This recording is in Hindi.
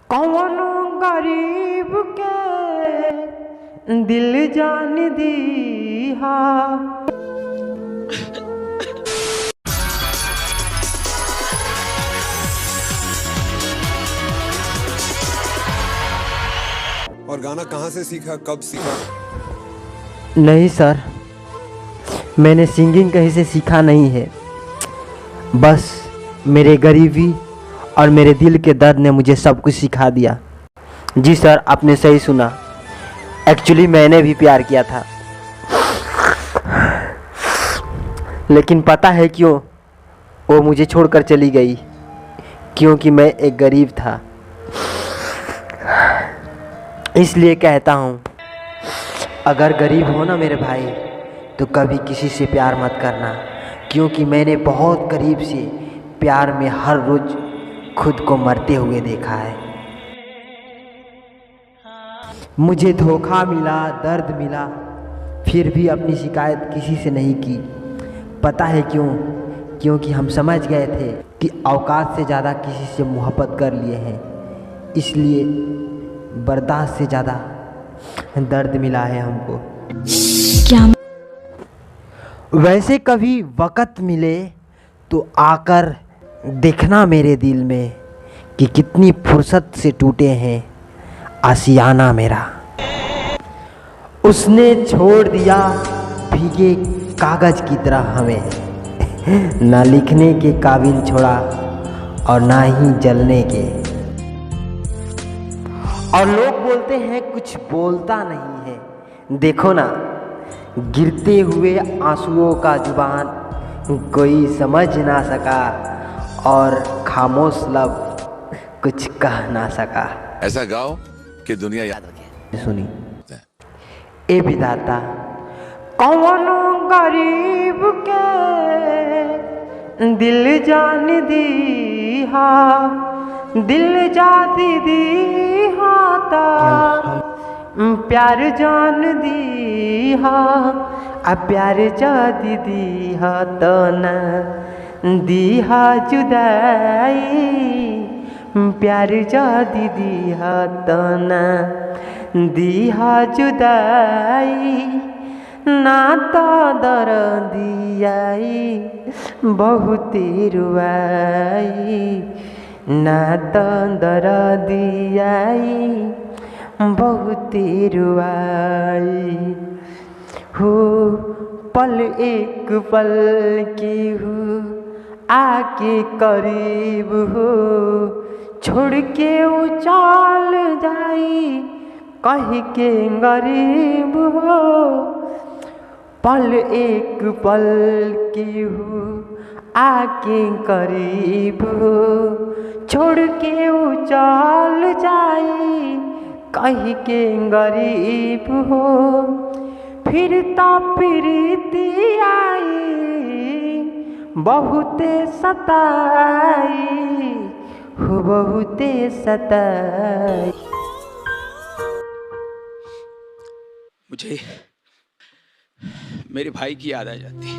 कौन गरीब के दिल जान दीहा। और गाना कहाँ से सीखा, कब सीखा? नहीं सर, मैंने सिंगिंग कहीं से सीखा नहीं है। बस मेरे गरीबी और मेरे दिल के दर्द ने मुझे सब कुछ सिखा दिया। जी सर, आपने सही सुना। एक्चुअली मैंने भी प्यार किया था, लेकिन पता है क्यों वो मुझे छोड़कर चली गई? क्योंकि मैं एक गरीब था। इसलिए कहता हूँ, अगर गरीब हो ना मेरे भाई, तो कभी किसी से प्यार मत करना। क्योंकि मैंने बहुत करीब से प्यार में हर रोज़ खुद को मरते हुए देखा है। मुझे धोखा मिला, दर्द मिला, फिर भी अपनी शिकायत किसी से नहीं की। पता है क्यों? क्योंकि हम समझ गए थे कि औकात से ज़्यादा किसी से मोहब्बत कर लिए हैं। इसलिए बर्दाश्त से ज़्यादा दर्द मिला है हमको। क्या वैसे कभी वक़्त मिले तो आकर देखना मेरे दिल में कि कितनी फुर्सत से टूटे हैं आशियाना मेरा। उसने छोड़ दिया भीगे कागज़ की तरह हमें, ना लिखने के काबिल छोड़ा और ना ही जलने के। और लोग बोलते हैं कुछ बोलता नहीं है। देखो ना, गिरते हुए आंसुओं का जुबान कोई समझ ना सका और खामोश लब कुछ कह ना सका। ऐसा गाओ कि दुनिया याद रखे। सुनी ए विधाता, कौन गरीब के दिल जान दीहा, दिल जाती दीहा ता प्यार जान दीहा, आ प्यार जाती दीहा तो न दीहा जुदाई, प्यार जाती दीहा तो न दीहा जुदाई, ना तो दर्दियाई बहुत रुआई, ना तो दर्दियाई बहुत रुआई। हो पल एक पल की हो आके करीब हो, छोड़ के वो चल जाई कह के गरीब हो। पल एक पल की हो आके करीब हो, छोड़ के वो चल जाई कह के गरीब हो। फिर तो प्रीति आई बहुते सताई, हो बहुते सताई। मुझे मेरे भाई की याद आ जाती है।